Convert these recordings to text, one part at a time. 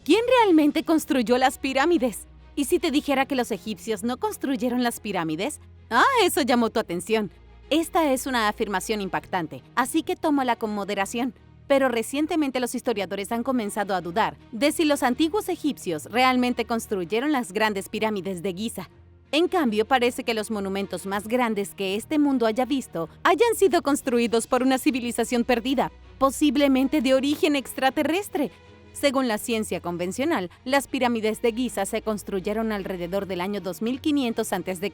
¿Quién realmente construyó las pirámides? ¿Y si te dijera que los egipcios no construyeron las pirámides? Eso llamó tu atención. Esta es una afirmación impactante, así que tómala con moderación. Pero recientemente los historiadores han comenzado a dudar de si los antiguos egipcios realmente construyeron las grandes pirámides de Giza. En cambio, parece que los monumentos más grandes que este mundo haya visto hayan sido construidos por una civilización perdida, posiblemente de origen extraterrestre. Según la ciencia convencional, las pirámides de Giza se construyeron alrededor del año 2500 a.C.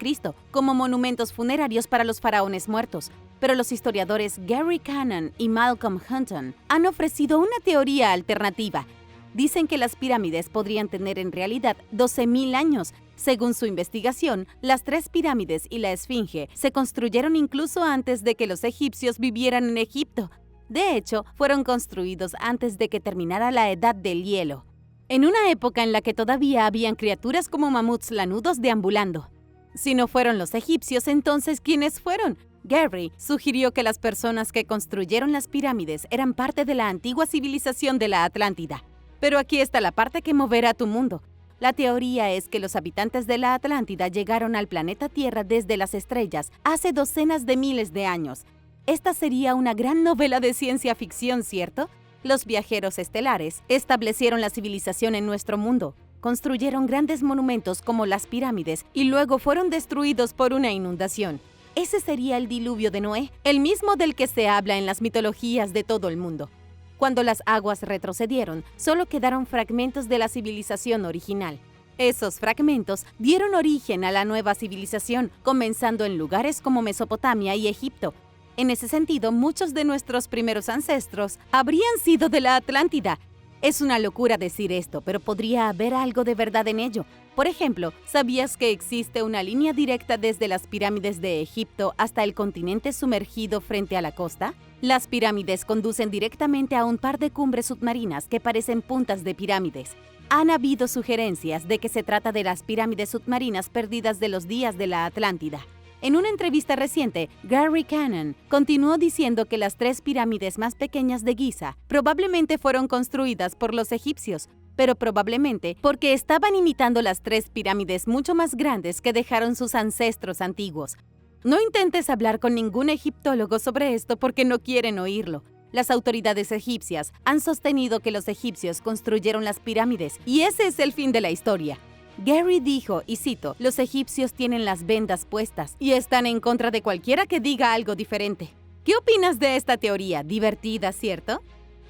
como monumentos funerarios para los faraones muertos. Pero los historiadores Gary Cannon y Malcolm Hunton han ofrecido una teoría alternativa. Dicen que las pirámides podrían tener en realidad 12.000 años. Según su investigación, las 3 pirámides y la Esfinge se construyeron incluso antes de que los egipcios vivieran en Egipto. De hecho, fueron construidos antes de que terminara la Edad del Hielo, en una época en la que todavía habían criaturas como mamuts lanudos deambulando. Si no fueron los egipcios, entonces ¿quiénes fueron? Gary sugirió que las personas que construyeron las pirámides eran parte de la antigua civilización de la Atlántida. Pero aquí está la parte que moverá tu mundo. La teoría es que los habitantes de la Atlántida llegaron al planeta Tierra desde las estrellas hace docenas de miles de años. Esta sería una gran novela de ciencia ficción, ¿cierto? Los viajeros estelares establecieron la civilización en nuestro mundo, construyeron grandes monumentos como las pirámides y luego fueron destruidos por una inundación. Ese sería el diluvio de Noé, el mismo del que se habla en las mitologías de todo el mundo. Cuando las aguas retrocedieron, solo quedaron fragmentos de la civilización original. Esos fragmentos dieron origen a la nueva civilización, comenzando en lugares como Mesopotamia y Egipto. En ese sentido, muchos de nuestros primeros ancestros habrían sido de la Atlántida. Es una locura decir esto, pero podría haber algo de verdad en ello. Por ejemplo, ¿sabías que existe una línea directa desde las pirámides de Egipto hasta el continente sumergido frente a la costa? Las pirámides conducen directamente a un par de cumbres submarinas que parecen puntas de pirámides. Han habido sugerencias de que se trata de las pirámides submarinas perdidas de los días de la Atlántida. En una entrevista reciente, Gary Cannon continuó diciendo que las 3 pirámides más pequeñas de Giza probablemente fueron construidas por los egipcios, pero probablemente porque estaban imitando las 3 pirámides mucho más grandes que dejaron sus ancestros antiguos. No intentes hablar con ningún egiptólogo sobre esto porque no quieren oírlo. Las autoridades egipcias han sostenido que los egipcios construyeron las pirámides y ese es el fin de la historia. Gary dijo, y cito, «Los egipcios tienen las vendas puestas y están en contra de cualquiera que diga algo diferente». ¿Qué opinas de esta teoría? Divertida, ¿cierto?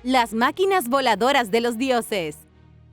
Las máquinas voladoras de los dioses.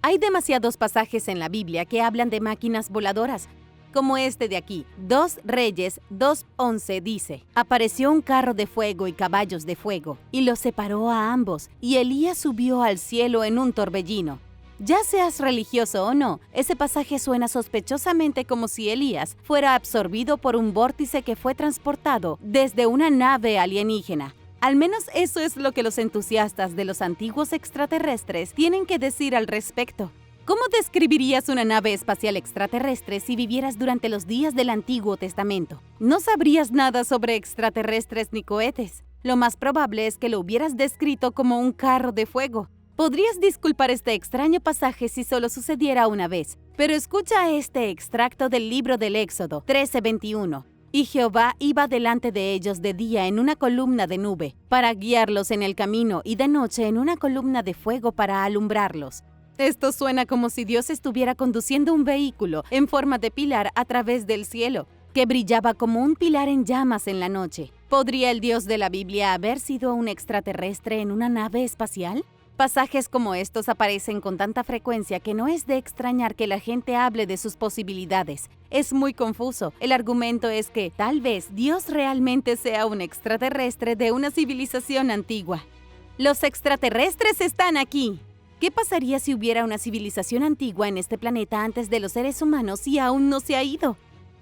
Hay demasiados pasajes en la Biblia que hablan de máquinas voladoras, como este de aquí. 2 Reyes 2:11 dice, «Apareció un carro de fuego y caballos de fuego, y los separó a ambos, y Elías subió al cielo en un torbellino». Ya seas religioso o no, ese pasaje suena sospechosamente como si Elías fuera absorbido por un vórtice que fue transportado desde una nave alienígena. Al menos eso es lo que los entusiastas de los antiguos extraterrestres tienen que decir al respecto. ¿Cómo describirías una nave espacial extraterrestre si vivieras durante los días del Antiguo Testamento? No sabrías nada sobre extraterrestres ni cohetes. Lo más probable es que lo hubieras descrito como un carro de fuego. Podrías disculpar este extraño pasaje si solo sucediera una vez, pero escucha este extracto del libro del Éxodo 13:21. «Y Jehová iba delante de ellos de día en una columna de nube, para guiarlos en el camino, y de noche en una columna de fuego para alumbrarlos». Esto suena como si Dios estuviera conduciendo un vehículo en forma de pilar a través del cielo, que brillaba como un pilar en llamas en la noche. ¿Podría el Dios de la Biblia haber sido un extraterrestre en una nave espacial? Pasajes como estos aparecen con tanta frecuencia que no es de extrañar que la gente hable de sus posibilidades. Es muy confuso. El argumento es que tal vez Dios realmente sea un extraterrestre de una civilización antigua. Los extraterrestres están aquí. ¿Qué pasaría si hubiera una civilización antigua en este planeta antes de los seres humanos y aún no se ha ido?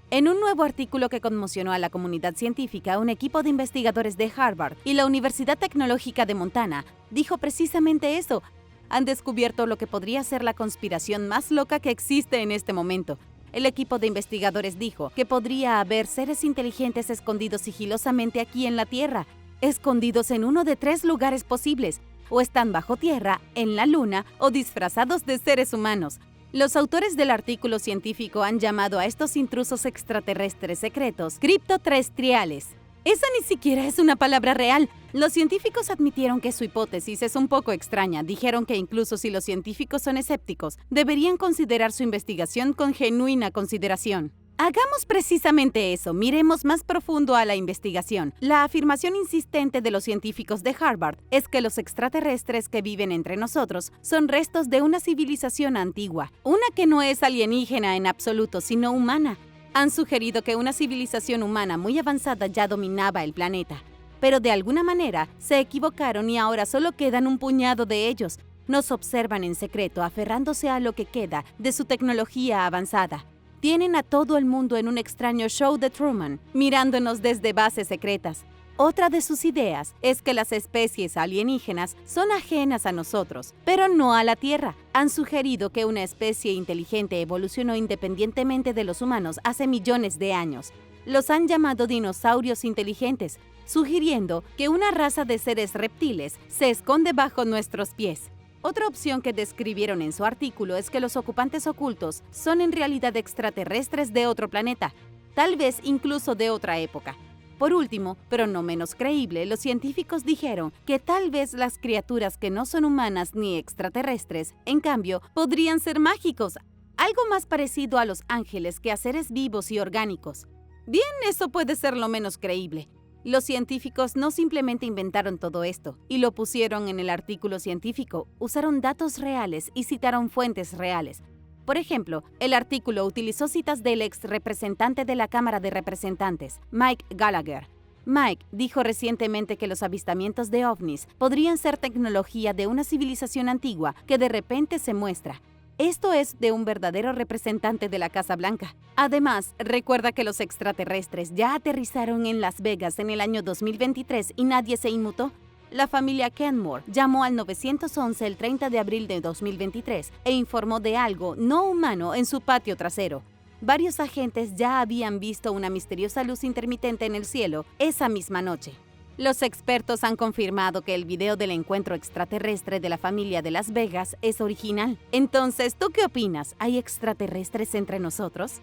En un nuevo artículo que conmocionó a la comunidad científica, un equipo de investigadores de Harvard y la Universidad Tecnológica de Montana dijo precisamente eso. Han descubierto lo que podría ser la conspiración más loca que existe en este momento. El equipo de investigadores dijo que podría haber seres inteligentes escondidos sigilosamente aquí en la Tierra, escondidos en uno de 3 lugares posibles. o están bajo tierra, en la luna o disfrazados de seres humanos. Los autores del artículo científico han llamado a estos intrusos extraterrestres secretos criptoterrestriales. Esa ni siquiera es una palabra real. Los científicos admitieron que su hipótesis es un poco extraña. Dijeron que incluso si los científicos son escépticos, deberían considerar su investigación con genuina consideración. Hagamos precisamente eso, miremos más profundo a la investigación. La afirmación insistente de los científicos de Harvard es que los extraterrestres que viven entre nosotros son restos de una civilización antigua, una que no es alienígena en absoluto, sino humana. Han sugerido que una civilización humana muy avanzada ya dominaba el planeta, pero de alguna manera se equivocaron y ahora solo quedan un puñado de ellos. Nos observan en secreto, aferrándose a lo que queda de su tecnología avanzada. Tienen a todo el mundo en un extraño show de Truman, mirándonos desde bases secretas. Otra de sus ideas es que las especies alienígenas son ajenas a nosotros, pero no a la Tierra. Han sugerido que una especie inteligente evolucionó independientemente de los humanos hace millones de años. Los han llamado dinosaurios inteligentes, sugiriendo que una raza de seres reptiles se esconde bajo nuestros pies. Otra opción que describieron en su artículo es que los ocupantes ocultos son en realidad extraterrestres de otro planeta, tal vez incluso de otra época. Por último, pero no menos creíble, los científicos dijeron que tal vez las criaturas que no son humanas ni extraterrestres, en cambio, podrían ser mágicos, algo más parecido a los ángeles que a seres vivos y orgánicos. Bien, eso puede ser lo menos creíble. Los científicos no simplemente inventaron todo esto y lo pusieron en el artículo científico, usaron datos reales y citaron fuentes reales. Por ejemplo, el artículo utilizó citas del ex representante de la Cámara de Representantes, Mike Gallagher. Mike dijo recientemente que los avistamientos de ovnis podrían ser tecnología de una civilización antigua que de repente se muestra. Esto es de un verdadero representante de la Casa Blanca. Además, recuerda que los extraterrestres ya aterrizaron en Las Vegas en el año 2023 y nadie se inmutó. La familia Kenmore llamó al 911 el 30 de abril de 2023 e informó de algo no humano en su patio trasero. Varios agentes ya habían visto una misteriosa luz intermitente en el cielo esa misma noche. Los expertos han confirmado que el video del encuentro extraterrestre de la familia de Las Vegas es original. Entonces, ¿tú qué opinas? ¿Hay extraterrestres entre nosotros?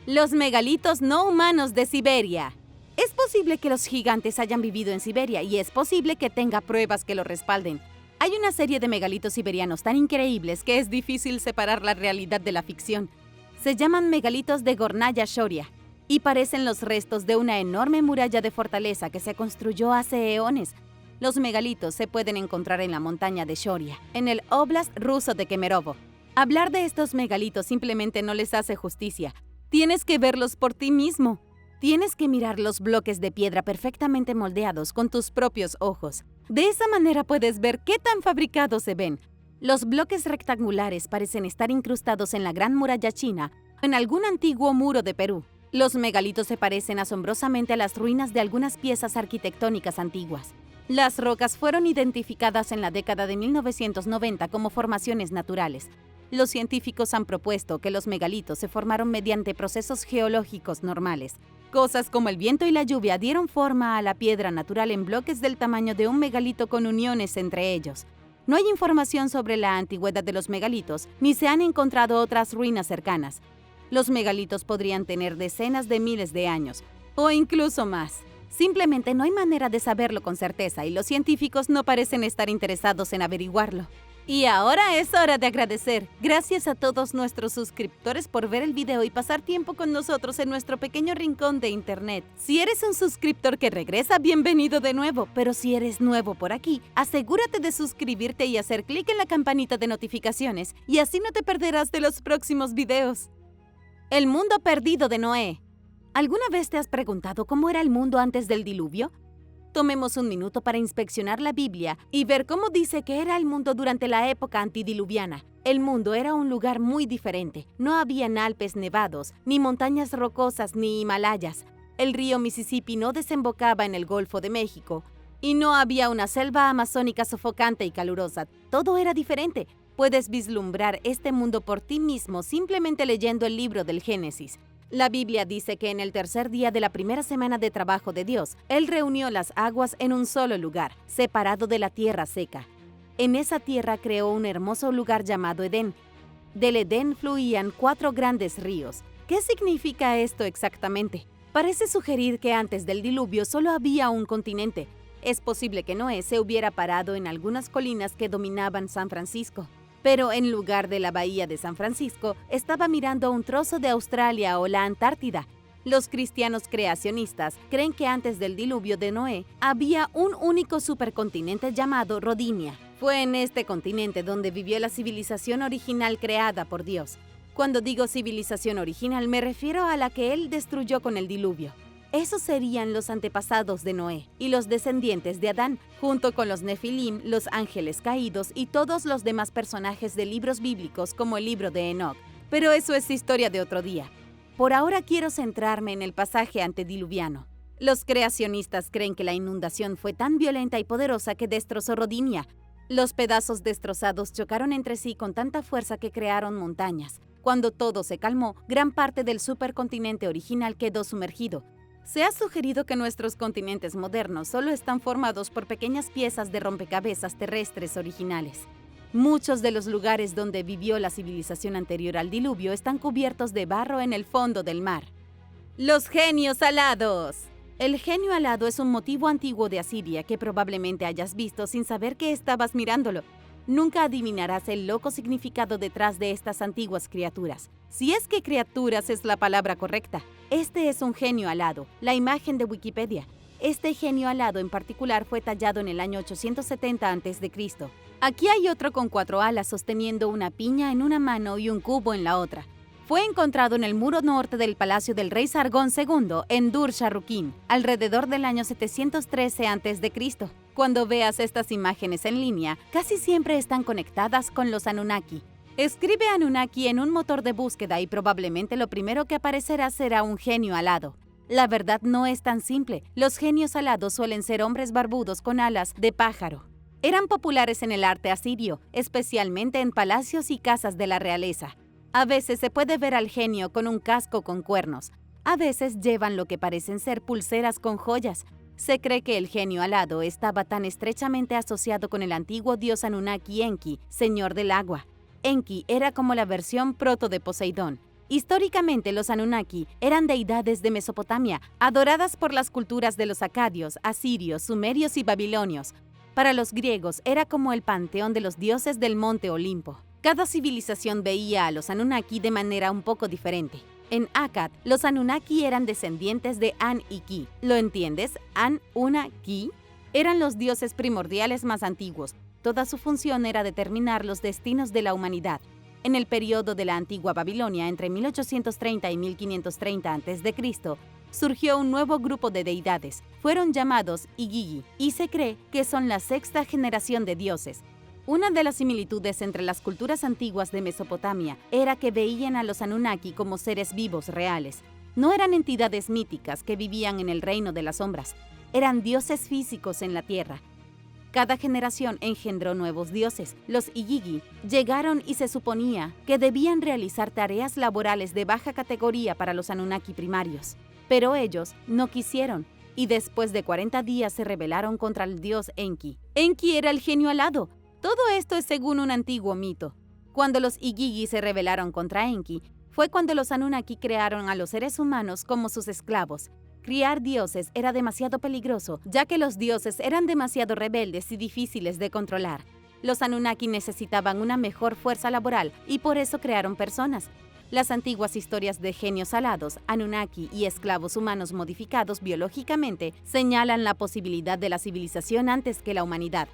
Los megalitos no humanos de Siberia. Es posible que los gigantes hayan vivido en Siberia y es posible que tenga pruebas que lo respalden. Hay una serie de megalitos siberianos tan increíbles que es difícil separar la realidad de la ficción. Se llaman megalitos de Gornaya Shoria y parecen los restos de una enorme muralla de fortaleza que se construyó hace eones. Los megalitos se pueden encontrar en la montaña de Shoria, en el Oblast ruso de Kemerovo. Hablar de estos megalitos simplemente no les hace justicia. Tienes que verlos por ti mismo. Tienes que mirar los bloques de piedra perfectamente moldeados con tus propios ojos. De esa manera puedes ver qué tan fabricados se ven. Los bloques rectangulares parecen estar incrustados en la Gran Muralla China o en algún antiguo muro de Perú. Los megalitos se parecen asombrosamente a las ruinas de algunas piezas arquitectónicas antiguas. Las rocas fueron identificadas en la década de 1990 como formaciones naturales. Los científicos han propuesto que los megalitos se formaron mediante procesos geológicos normales. Cosas como el viento y la lluvia dieron forma a la piedra natural en bloques del tamaño de un megalito con uniones entre ellos. No hay información sobre la antigüedad de los megalitos, ni se han encontrado otras ruinas cercanas. Los megalitos podrían tener decenas de miles de años, o incluso más. Simplemente no hay manera de saberlo con certeza y los científicos no parecen estar interesados en averiguarlo. Y ahora es hora de agradecer. Gracias a todos nuestros suscriptores por ver el video y pasar tiempo con nosotros en nuestro pequeño rincón de internet. Si eres un suscriptor que regresa, bienvenido de nuevo. Pero si eres nuevo por aquí, asegúrate de suscribirte y hacer clic en la campanita de notificaciones y así no te perderás de los próximos videos. El mundo perdido de Noé. ¿Alguna vez te has preguntado cómo era el mundo antes del diluvio? Tomemos un minuto para inspeccionar la Biblia y ver cómo dice que era el mundo durante la época antidiluviana. El mundo era un lugar muy diferente. No habían Alpes nevados, ni montañas rocosas, ni Himalayas. El río Mississippi no desembocaba en el Golfo de México. Y no había una selva amazónica sofocante y calurosa. Todo era diferente. Puedes vislumbrar este mundo por ti mismo simplemente leyendo el libro del Génesis. La Biblia dice que en el tercer día de la primera semana de trabajo de Dios, Él reunió las aguas en un solo lugar, separado de la tierra seca. En esa tierra creó un hermoso lugar llamado Edén. Del Edén fluían 4 grandes ríos. ¿Qué significa esto exactamente? Parece sugerir que antes del diluvio solo había un continente. Es posible que Noé se hubiera parado en algunas colinas que dominaban San Francisco. Pero en lugar de la bahía de San Francisco, estaba mirando un trozo de Australia o la Antártida. Los cristianos creacionistas creen que antes del diluvio de Noé había un único supercontinente llamado Rodinia. Fue en este continente donde vivió la civilización original creada por Dios. Cuando digo civilización original me refiero a la que Él destruyó con el diluvio. Esos serían los antepasados de Noé y los descendientes de Adán, junto con los Nefilim, los ángeles caídos y todos los demás personajes de libros bíblicos como el libro de Enoc. Pero eso es historia de otro día. Por ahora quiero centrarme en el pasaje antediluviano. Los creacionistas creen que la inundación fue tan violenta y poderosa que destrozó Rodinia. Los pedazos destrozados chocaron entre sí con tanta fuerza que crearon montañas. Cuando todo se calmó, gran parte del supercontinente original quedó sumergido. Se ha sugerido que nuestros continentes modernos solo están formados por pequeñas piezas de rompecabezas terrestres originales. Muchos de los lugares donde vivió la civilización anterior al diluvio están cubiertos de barro en el fondo del mar. Los genios alados. El genio alado es un motivo antiguo de Asiria que probablemente hayas visto sin saber que estabas mirándolo. Nunca adivinarás el loco significado detrás de estas antiguas criaturas. Si es que criaturas es la palabra correcta. Este es un genio alado, la imagen de Wikipedia. Este genio alado en particular fue tallado en el año 870 a.C. Aquí hay otro con 4 alas sosteniendo una piña en una mano y un cubo en la otra. Fue encontrado en el muro norte del palacio del rey Sargón II en Dur-Sharrukin, alrededor del año 713 a.C. Cuando veas estas imágenes en línea, casi siempre están conectadas con los Anunnaki. Escribe Anunnaki en un motor de búsqueda y probablemente lo primero que aparecerá será un genio alado. La verdad no es tan simple. Los genios alados suelen ser hombres barbudos con alas de pájaro. Eran populares en el arte asirio, especialmente en palacios y casas de la realeza. A veces se puede ver al genio con un casco con cuernos. A veces llevan lo que parecen ser pulseras con joyas. Se cree que el genio alado estaba tan estrechamente asociado con el antiguo dios Anunnaki Enki, señor del agua. Enki era como la versión proto de Poseidón. Históricamente, los Anunnaki eran deidades de Mesopotamia, adoradas por las culturas de los acadios, asirios, sumerios y babilonios. Para los griegos, era como el panteón de los dioses del monte Olimpo. Cada civilización veía a los Anunnaki de manera un poco diferente. En Akkad, los Anunnaki eran descendientes de An y Ki. ¿Lo entiendes? An, Una, Ki. Eran los dioses primordiales más antiguos. Toda su función era determinar los destinos de la humanidad. En el periodo de la antigua Babilonia, entre 1830 y 1530 a.C., surgió un nuevo grupo de deidades. Fueron llamados Igigi, y se cree que son la 6ª generación de dioses. Una de las similitudes entre las culturas antiguas de Mesopotamia era que veían a los Anunnaki como seres vivos reales. No eran entidades míticas que vivían en el reino de las sombras. Eran dioses físicos en la tierra. Cada generación engendró nuevos dioses. Los Igigi llegaron y se suponía que debían realizar tareas laborales de baja categoría para los Anunnaki primarios. Pero ellos no quisieron, y después de 40 días se rebelaron contra el dios Enki. Enki era el genio alado. Todo esto es según un antiguo mito. Cuando los Igigi se rebelaron contra Enki, fue cuando los Anunnaki crearon a los seres humanos como sus esclavos. Criar dioses era demasiado peligroso, ya que los dioses eran demasiado rebeldes y difíciles de controlar. Los Anunnaki necesitaban una mejor fuerza laboral y por eso crearon personas. Las antiguas historias de genios alados, Anunnaki y esclavos humanos modificados biológicamente señalan la posibilidad de la civilización antes que la humanidad.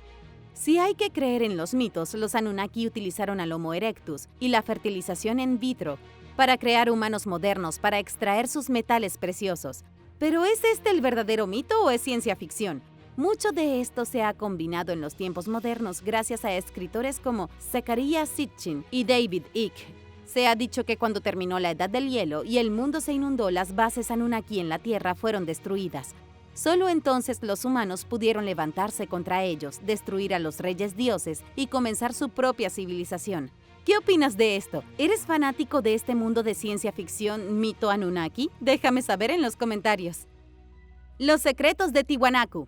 Si hay que creer en los mitos, los Anunnaki utilizaron al Homo erectus y la fertilización in vitro para crear humanos modernos para extraer sus metales preciosos. ¿Pero es este el verdadero mito o es ciencia ficción? Mucho de esto se ha combinado en los tiempos modernos gracias a escritores como Zecharia Sitchin y David Icke. Se ha dicho que cuando terminó la Edad del Hielo y el mundo se inundó, las bases Anunnaki en la Tierra fueron destruidas. Solo entonces los humanos pudieron levantarse contra ellos, destruir a los reyes dioses y comenzar su propia civilización. ¿Qué opinas de esto? ¿Eres fanático de este mundo de ciencia ficción mito Anunnaki? Déjame saber en los comentarios. Los secretos de Tiwanaku.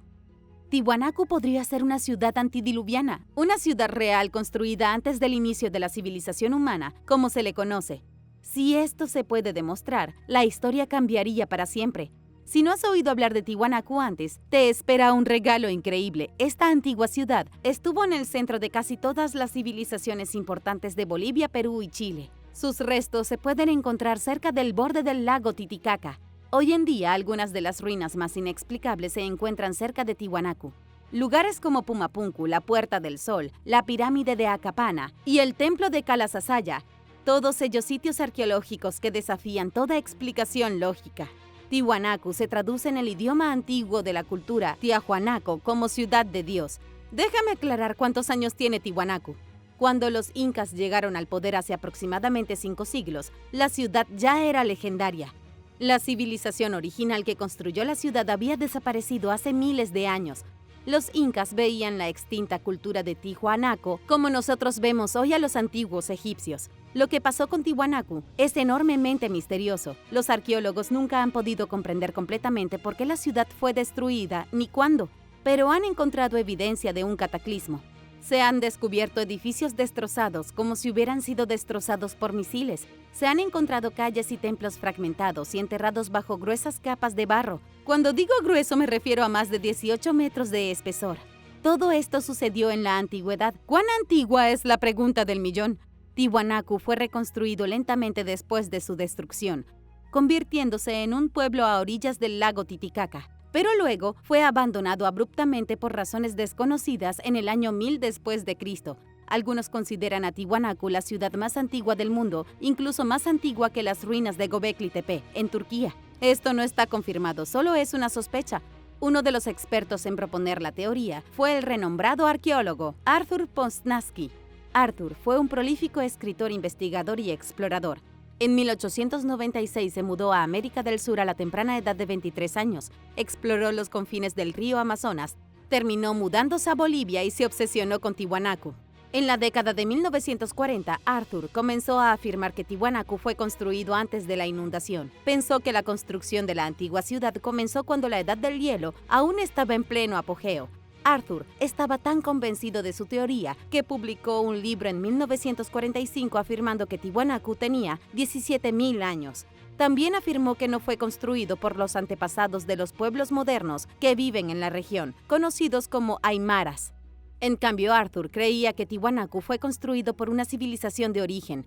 Tiwanaku podría ser una ciudad antidiluviana, una ciudad real construida antes del inicio de la civilización humana, como se le conoce. Si esto se puede demostrar, la historia cambiaría para siempre. Si no has oído hablar de Tiwanaku antes, te espera un regalo increíble. Esta antigua ciudad estuvo en el centro de casi todas las civilizaciones importantes de Bolivia, Perú y Chile. Sus restos se pueden encontrar cerca del borde del lago Titicaca. Hoy en día, algunas de las ruinas más inexplicables se encuentran cerca de Tiwanaku. Lugares como Pumapunku, la Puerta del Sol, la pirámide de Acapana y el templo de Calasasaya, todos ellos sitios arqueológicos que desafían toda explicación lógica. Tiwanaku se traduce en el idioma antiguo de la cultura Tiahuanaco como ciudad de Dios. Déjame aclarar cuántos años tiene Tiwanaku. Cuando los incas llegaron al poder hace aproximadamente 5 siglos, la ciudad ya era legendaria. La civilización original que construyó la ciudad había desaparecido hace miles de años. Los incas veían la extinta cultura de Tiahuanaco como nosotros vemos hoy a los antiguos egipcios. Lo que pasó con Tiwanaku es enormemente misterioso. Los arqueólogos nunca han podido comprender completamente por qué la ciudad fue destruida ni cuándo, pero han encontrado evidencia de un cataclismo. Se han descubierto edificios destrozados como si hubieran sido destrozados por misiles. Se han encontrado calles y templos fragmentados y enterrados bajo gruesas capas de barro. Cuando digo grueso me refiero a más de 18 metros de espesor. Todo esto sucedió en la antigüedad. ¿Cuán antigua es la pregunta del millón? Tiwanaku fue reconstruido lentamente después de su destrucción, convirtiéndose en un pueblo a orillas del lago Titicaca. Pero luego fue abandonado abruptamente por razones desconocidas en el año 1000 después de Cristo. Algunos consideran a Tiwanaku la ciudad más antigua del mundo, incluso más antigua que las ruinas de Göbekli Tepe, en Turquía. Esto no está confirmado, solo es una sospecha. Uno de los expertos en proponer la teoría fue el renombrado arqueólogo Arthur Posnansky. Arthur fue un prolífico escritor, investigador y explorador. En 1896 se mudó a América del Sur a la temprana edad de 23 años, exploró los confines del río Amazonas, terminó mudándose a Bolivia y se obsesionó con Tiwanaku. En la década de 1940, Arthur comenzó a afirmar que Tiwanaku fue construido antes de la inundación. Pensó que la construcción de la antigua ciudad comenzó cuando la edad del hielo aún estaba en pleno apogeo. Arthur estaba tan convencido de su teoría que publicó un libro en 1945 afirmando que Tiwanaku tenía 17.000 años. También afirmó que no fue construido por los antepasados de los pueblos modernos que viven en la región, conocidos como aymaras. En cambio, Arthur creía que Tiwanaku fue construido por una civilización de origen.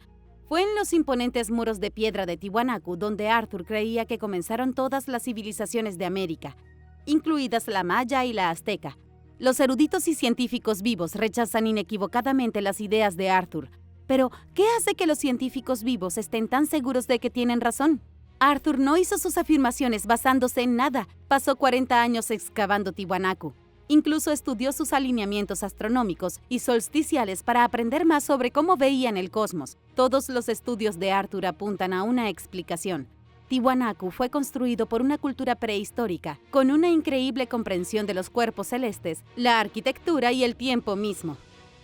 Fue en los imponentes muros de piedra de Tiwanaku donde Arthur creía que comenzaron todas las civilizaciones de América, incluidas la maya y la azteca. Los eruditos y científicos vivos rechazan inequívocamente las ideas de Arthur. Pero, ¿qué hace que los científicos vivos estén tan seguros de que tienen razón? Arthur no hizo sus afirmaciones basándose en nada. Pasó 40 años excavando Tiwanaku. Incluso estudió sus alineamientos astronómicos y solsticiales para aprender más sobre cómo veían el cosmos. Todos los estudios de Arthur apuntan a una explicación. Tiwanaku fue construido por una cultura prehistórica, con una increíble comprensión de los cuerpos celestes, la arquitectura y el tiempo mismo.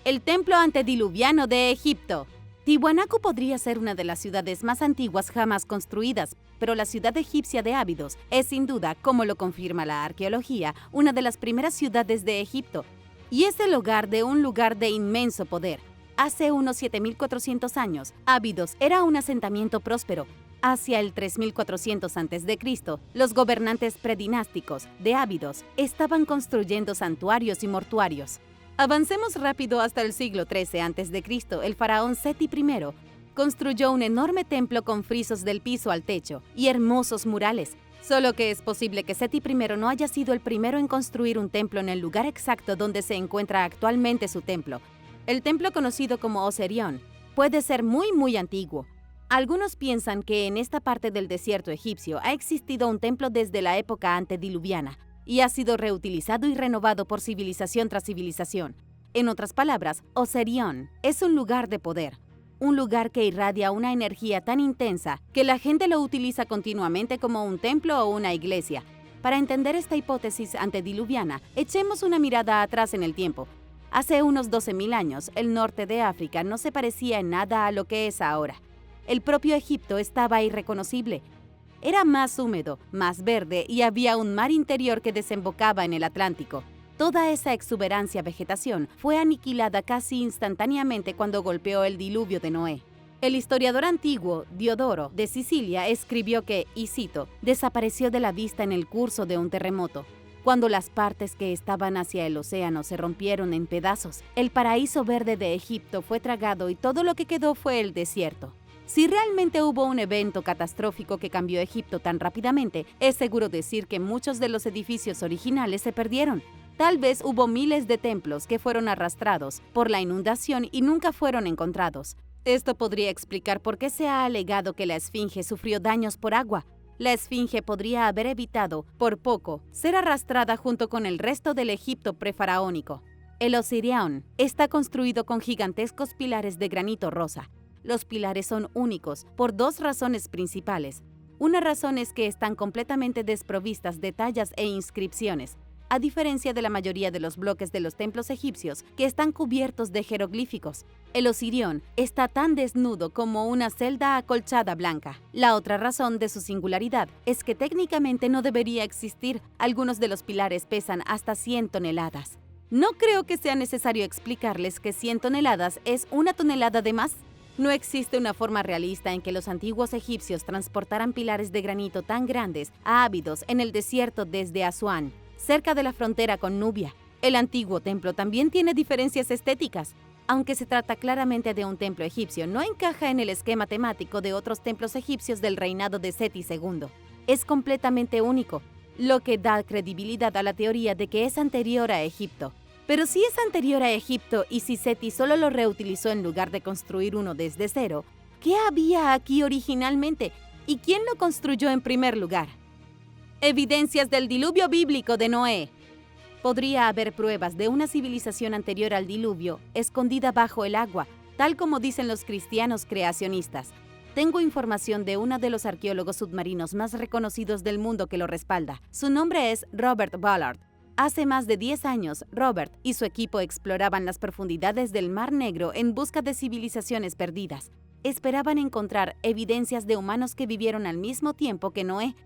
El templo antediluviano de Egipto. Tiwanaku podría ser una de las ciudades más antiguas jamás construidas, pero la ciudad egipcia de Abidos es sin duda, como lo confirma la arqueología, una de las primeras ciudades de Egipto, y es el hogar de un lugar de inmenso poder. Hace unos 7.400 años, Abidos era un asentamiento próspero. Hacia el 3400 a.C., los gobernantes predinásticos de Abidos estaban construyendo santuarios y mortuarios. Avancemos rápido hasta el siglo XIII a.C. El faraón Seti I construyó un enorme templo con frisos del piso al techo y hermosos murales. Solo que es posible que Seti I no haya sido el primero en construir un templo en el lugar exacto donde se encuentra actualmente su templo. El templo conocido como Osirión puede ser muy antiguo. Algunos piensan que en esta parte del desierto egipcio ha existido un templo desde la época antediluviana y ha sido reutilizado y renovado por civilización tras civilización. En otras palabras, Osirión es un lugar de poder, un lugar que irradia una energía tan intensa que la gente lo utiliza continuamente como un templo o una iglesia. Para entender esta hipótesis antediluviana, echemos una mirada atrás en el tiempo. Hace unos 12.000 años, el norte de África no se parecía en nada a lo que es ahora. El propio Egipto estaba irreconocible. Era más húmedo, más verde y había un mar interior que desembocaba en el Atlántico. Toda esa exuberancia vegetación fue aniquilada casi instantáneamente cuando golpeó el diluvio de Noé. El historiador antiguo Diodoro de Sicilia escribió que, y cito, desapareció de la vista en el curso de un terremoto. Cuando las partes que estaban hacia el océano se rompieron en pedazos, el paraíso verde de Egipto fue tragado y todo lo que quedó fue el desierto. Si realmente hubo un evento catastrófico que cambió Egipto tan rápidamente, es seguro decir que muchos de los edificios originales se perdieron. Tal vez hubo miles de templos que fueron arrastrados por la inundación y nunca fueron encontrados. Esto podría explicar por qué se ha alegado que la Esfinge sufrió daños por agua. La Esfinge podría haber evitado, por poco, ser arrastrada junto con el resto del Egipto prefaraónico. El Osirión está construido con gigantescos pilares de granito rosa. Los pilares son únicos por dos razones principales. Una razón es que están completamente desprovistas de tallas e inscripciones, a diferencia de la mayoría de los bloques de los templos egipcios que están cubiertos de jeroglíficos. El Osirión está tan desnudo como una celda acolchada blanca. La otra razón de su singularidad es que técnicamente no debería existir. Algunos de los pilares pesan hasta 100 toneladas. No creo que sea necesario explicarles que 100 toneladas es una tonelada de más. No existe una forma realista en que los antiguos egipcios transportaran pilares de granito tan grandes a Abidos en el desierto desde Asuán, cerca de la frontera con Nubia. El antiguo templo también tiene diferencias estéticas. Aunque se trata claramente de un templo egipcio, no encaja en el esquema temático de otros templos egipcios del reinado de Seti II. Es completamente único, lo que da credibilidad a la teoría de que es anterior a Egipto. Pero si es anterior a Egipto y si Seti solo lo reutilizó en lugar de construir uno desde cero, ¿qué había aquí originalmente? ¿Y quién lo construyó en primer lugar? Evidencias del diluvio bíblico de Noé. Podría haber pruebas de una civilización anterior al diluvio, escondida bajo el agua, tal como dicen los cristianos creacionistas. Tengo información de uno de los arqueólogos submarinos más reconocidos del mundo que lo respalda. Su nombre es Robert Ballard. Hace más de 10 años, Robert y su equipo exploraban las profundidades del Mar Negro en busca de civilizaciones perdidas. Esperaban encontrar evidencias de humanos que vivieron al mismo tiempo que Noé.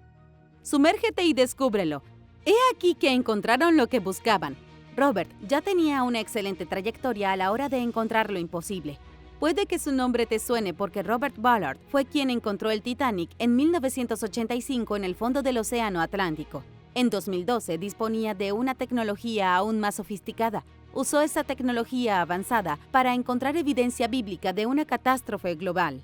Sumérgete y descúbrelo. He aquí que encontraron lo que buscaban. Robert ya tenía una excelente trayectoria a la hora de encontrar lo imposible. Puede que su nombre te suene porque Robert Ballard fue quien encontró el Titanic en 1985 en el fondo del Océano Atlántico. En 2012 disponía de una tecnología aún más sofisticada. Usó esa tecnología avanzada para encontrar evidencia bíblica de una catástrofe global.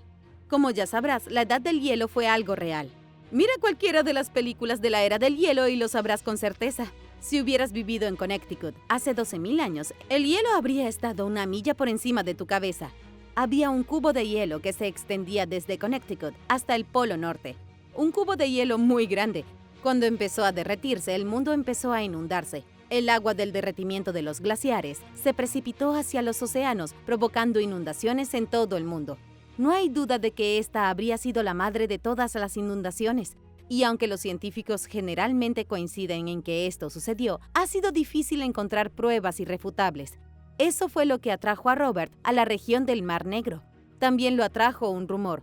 Como ya sabrás, la edad del hielo fue algo real. Mira cualquiera de las películas de la era del hielo y lo sabrás con certeza. Si hubieras vivido en Connecticut hace 12.000 años, el hielo habría estado una milla por encima de tu cabeza. Había un cubo de hielo que se extendía desde Connecticut hasta el Polo Norte. Un cubo de hielo muy grande. Cuando empezó a derretirse, el mundo empezó a inundarse. El agua del derretimiento de los glaciares se precipitó hacia los océanos, provocando inundaciones en todo el mundo. No hay duda de que esta habría sido la madre de todas las inundaciones. Y aunque los científicos generalmente coinciden en que esto sucedió, ha sido difícil encontrar pruebas irrefutables. Eso fue lo que atrajo a Robert a la región del Mar Negro. También lo atrajo un rumor.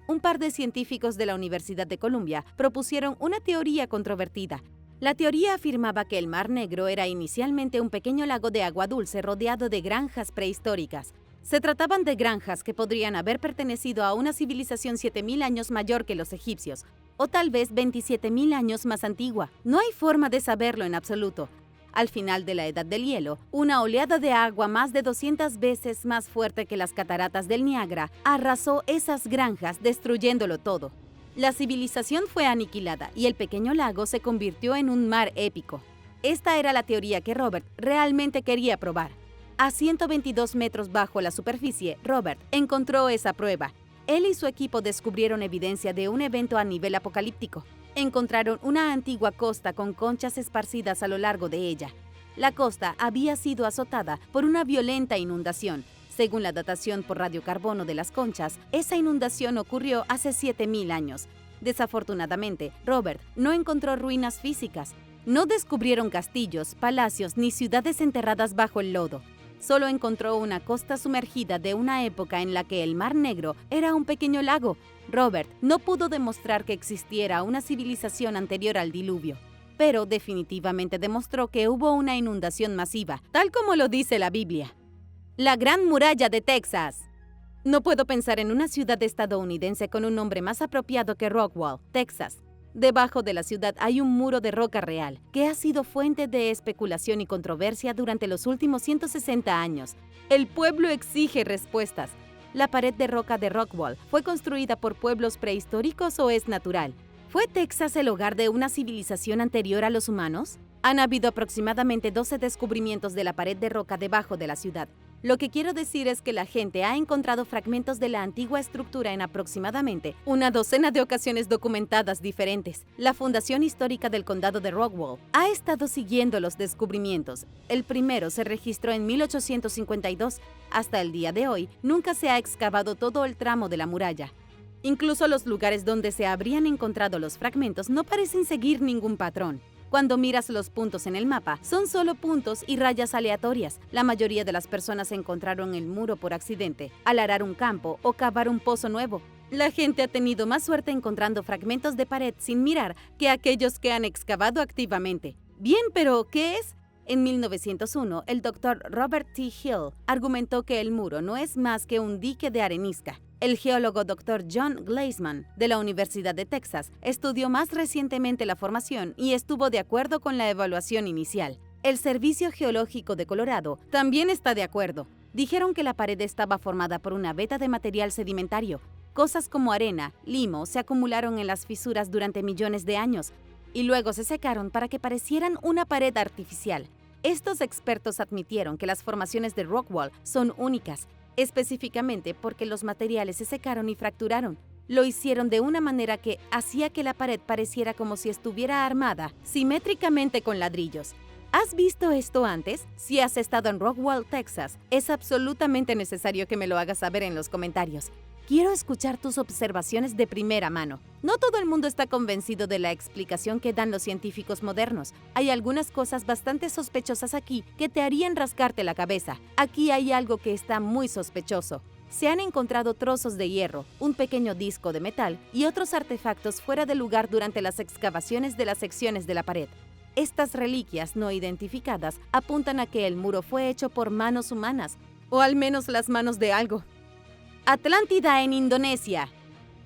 Un par de científicos de la Universidad de Columbia propusieron una teoría controvertida. La teoría afirmaba que el Mar Negro era inicialmente un pequeño lago de agua dulce rodeado de granjas prehistóricas. Se trataban de granjas que podrían haber pertenecido a una civilización 7.000 años mayor que los egipcios, o tal vez 27.000 años más antigua. No hay forma de saberlo en absoluto. Al final de la Edad del Hielo, una oleada de agua más de 200 veces más fuerte que las cataratas del Niágara arrasó esas granjas, destruyéndolo todo. La civilización fue aniquilada y el pequeño lago se convirtió en un mar épico. Esta era la teoría que Robert realmente quería probar. A 122 metros bajo la superficie, Robert encontró esa prueba. Él y su equipo descubrieron evidencia de un evento a nivel apocalíptico. Encontraron una antigua costa con conchas esparcidas a lo largo de ella. La costa había sido azotada por una violenta inundación. Según la datación por radiocarbono de las conchas, esa inundación ocurrió hace 7.000 años. Desafortunadamente, Robert no encontró ruinas físicas. No descubrieron castillos, palacios ni ciudades enterradas bajo el lodo. Solo encontró una costa sumergida de una época en la que el Mar Negro era un pequeño lago. Robert no pudo demostrar que existiera una civilización anterior al diluvio. pero definitivamente demostró que hubo una inundación masiva, tal como lo dice la Biblia. La Gran Muralla de Texas. No puedo pensar en una ciudad estadounidense con un nombre más apropiado que Rockwall, Texas. Debajo de la ciudad hay un muro de roca real, que ha sido fuente de especulación y controversia durante los últimos 160 años. El pueblo exige respuestas. ¿La pared de roca de Rockwall fue construida por pueblos prehistóricos o es natural? ¿Fue Texas el hogar de una civilización anterior a los humanos? Han habido aproximadamente 12 descubrimientos de la pared de roca debajo de la ciudad. Lo que quiero decir es que la gente ha encontrado fragmentos de la antigua estructura en aproximadamente una docena de ocasiones documentadas diferentes. La Fundación Histórica del Condado de Rockwall ha estado siguiendo los descubrimientos. El primero se registró en 1852. Hasta el día de hoy, nunca se ha excavado todo el tramo de la muralla. Incluso los lugares donde se habrían encontrado los fragmentos no parecen seguir ningún patrón. Cuando miras los puntos en el mapa, son solo puntos y rayas aleatorias. La mayoría de las personas encontraron el muro por accidente, al arar un campo o cavar un pozo nuevo. La gente ha tenido más suerte encontrando fragmentos de pared sin mirar que aquellos que han excavado activamente. Bien, pero ¿qué es? En 1901, el Dr. Robert T. Hill argumentó que el muro no es más que un dique de arenisca. El geólogo Dr. John Glassman, de la Universidad de Texas, estudió más recientemente la formación y estuvo de acuerdo con la evaluación inicial. El Servicio Geológico de Colorado también está de acuerdo. Dijeron que la pared estaba formada por una veta de material sedimentario. Cosas como arena, limo, se acumularon en las fisuras durante millones de años y luego se secaron para que parecieran una pared artificial. Estos expertos admitieron que las formaciones de Rockwall son únicas, específicamente porque los materiales se secaron y fracturaron. Lo hicieron de una manera que hacía que la pared pareciera como si estuviera armada simétricamente con ladrillos. ¿Has visto esto antes? Si has estado en Rockwall, Texas, es absolutamente necesario que me lo hagas saber en los comentarios. Quiero escuchar tus observaciones de primera mano. No todo el mundo está convencido de la explicación que dan los científicos modernos. Hay algunas cosas bastante sospechosas aquí que te harían rascarte la cabeza. Aquí hay algo que está muy sospechoso. Se han encontrado trozos de hierro, un pequeño disco de metal y otros artefactos fuera de lugar durante las excavaciones de las secciones de la pared. Estas reliquias no identificadas apuntan a que el muro fue hecho por manos humanas, o al menos las manos de algo. Atlántida en Indonesia.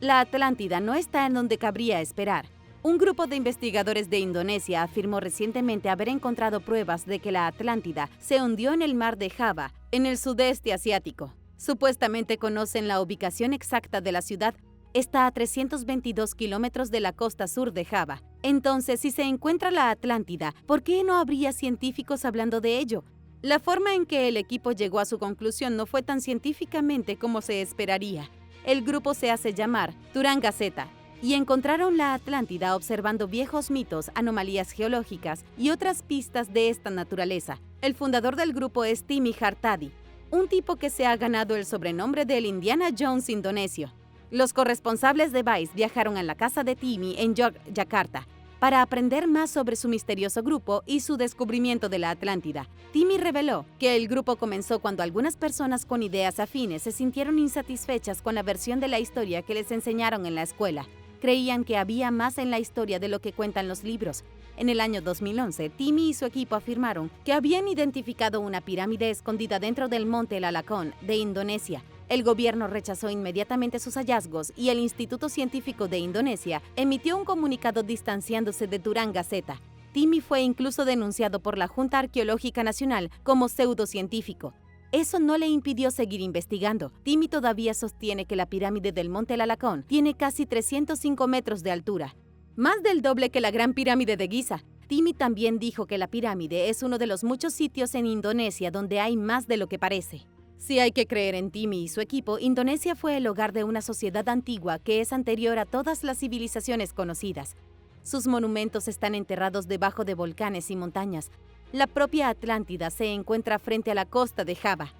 La Atlántida no está en donde cabría esperar. Un grupo de investigadores de Indonesia afirmó recientemente haber encontrado pruebas de que la Atlántida se hundió en el mar de Java, en el sudeste asiático. Supuestamente conocen la ubicación exacta de la ciudad. Está a 322 kilómetros de la costa sur de Java. Entonces, si se encuentra la Atlántida, ¿por qué no habría científicos hablando de ello? La forma en que el equipo llegó a su conclusión no fue tan científicamente como se esperaría. El grupo se hace llamar Turanga Z y encontraron la Atlántida observando viejos mitos, anomalías geológicas y otras pistas de esta naturaleza. El fundador del grupo es Timi Hartadi, un tipo que se ha ganado el sobrenombre del Indiana Jones indonesio. Los corresponsables de Vice viajaron a la casa de Timi en Yogyakarta para aprender más sobre su misterioso grupo y su descubrimiento de la Atlántida. Timi reveló que el grupo comenzó cuando algunas personas con ideas afines se sintieron insatisfechas con la versión de la historia que les enseñaron en la escuela. Creían que había más en la historia de lo que cuentan los libros. En el año 2011, Timi y su equipo afirmaron que habían identificado una pirámide escondida dentro del monte Lalakon de Indonesia. El gobierno rechazó inmediatamente sus hallazgos y el Instituto Científico de Indonesia emitió un comunicado distanciándose de Turanga Z. Timi fue incluso denunciado por la Junta Arqueológica Nacional como pseudocientífico. Eso no le impidió seguir investigando. Timi todavía sostiene que la pirámide del monte Lalakon tiene casi 305 metros de altura, más del doble que la Gran Pirámide de Giza. Timi también dijo que la pirámide es uno de los muchos sitios en Indonesia donde hay más de lo que parece. Si hay que creer en Timi y su equipo, Indonesia fue el hogar de una sociedad antigua que es anterior a todas las civilizaciones conocidas. Sus monumentos están enterrados debajo de volcanes y montañas. La propia Atlántida se encuentra frente a la costa de Java.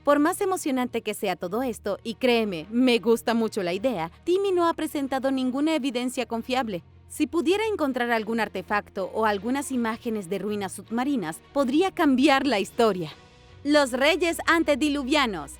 Por más emocionante que sea todo esto, y créeme, me gusta mucho la idea, Timi no ha presentado ninguna evidencia confiable. Si pudiera encontrar algún artefacto o algunas imágenes de ruinas submarinas, podría cambiar la historia. Los reyes antediluvianos.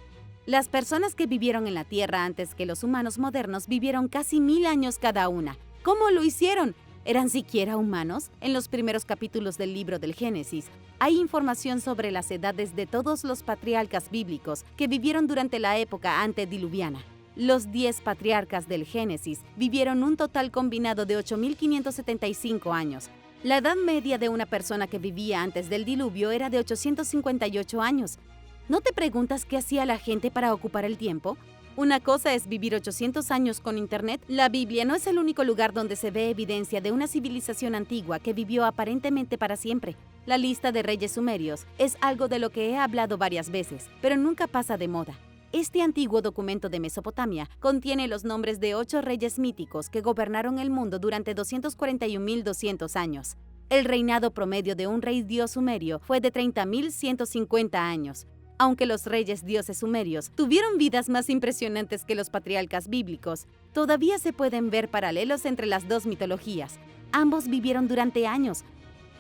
Las personas que vivieron en la Tierra antes que los humanos modernos vivieron casi 1000 años cada una. ¿Cómo lo hicieron? ¿Eran siquiera humanos? En los primeros capítulos del libro del Génesis, hay información sobre las edades de todos los patriarcas bíblicos que vivieron durante la época antediluviana. Los 10 patriarcas del Génesis vivieron un total combinado de 8.575 años. La edad media de una persona que vivía antes del diluvio era de 858 años. ¿No te preguntas qué hacía la gente para ocupar el tiempo? Una cosa es vivir 800 años con Internet. La Biblia no es el único lugar donde se ve evidencia de una civilización antigua que vivió aparentemente para siempre. La lista de reyes sumerios es algo de lo que he hablado varias veces, pero nunca pasa de moda. Este antiguo documento de Mesopotamia contiene los nombres de 8 reyes míticos que gobernaron el mundo durante 241.200 años. El reinado promedio de un rey dios sumerio fue de 30.150 años. Aunque los reyes dioses sumerios tuvieron vidas más impresionantes que los patriarcas bíblicos, todavía se pueden ver paralelos entre las dos mitologías. Ambos vivieron durante años.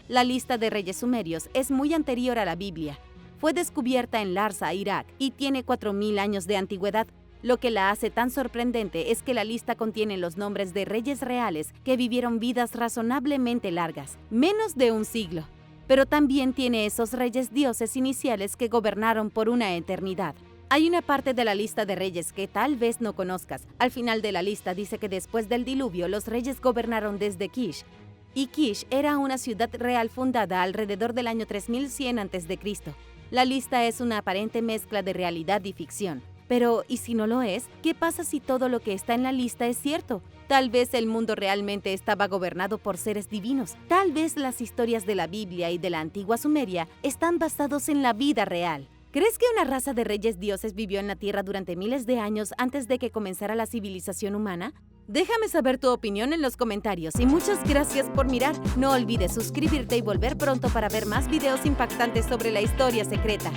La lista de reyes sumerios es muy anterior a la Biblia. Fue descubierta en Larsa, Irak, y tiene 4.000 años de antigüedad. Lo que la hace tan sorprendente es que la lista contiene los nombres de reyes reales que vivieron vidas razonablemente largas, menos de un siglo. Pero también tiene esos reyes dioses iniciales que gobernaron por una eternidad. Hay una parte de la lista de reyes que tal vez no conozcas. Al final de la lista dice que después del diluvio los reyes gobernaron desde Kish. Y Kish era una ciudad real fundada alrededor del año 3100 a.C. La lista es una aparente mezcla de realidad y ficción. Pero, ¿y si no lo es? ¿Qué pasa si todo lo que está en la lista es cierto? Tal vez el mundo realmente estaba gobernado por seres divinos. Tal vez las historias de la Biblia y de la antigua Sumeria están basados en la vida real. ¿Crees que una raza de reyes dioses vivió en la Tierra durante miles de años antes de que comenzara la civilización humana? Déjame saber tu opinión en los comentarios y muchas gracias por mirar. No olvides suscribirte y volver pronto para ver más videos impactantes sobre la historia secreta.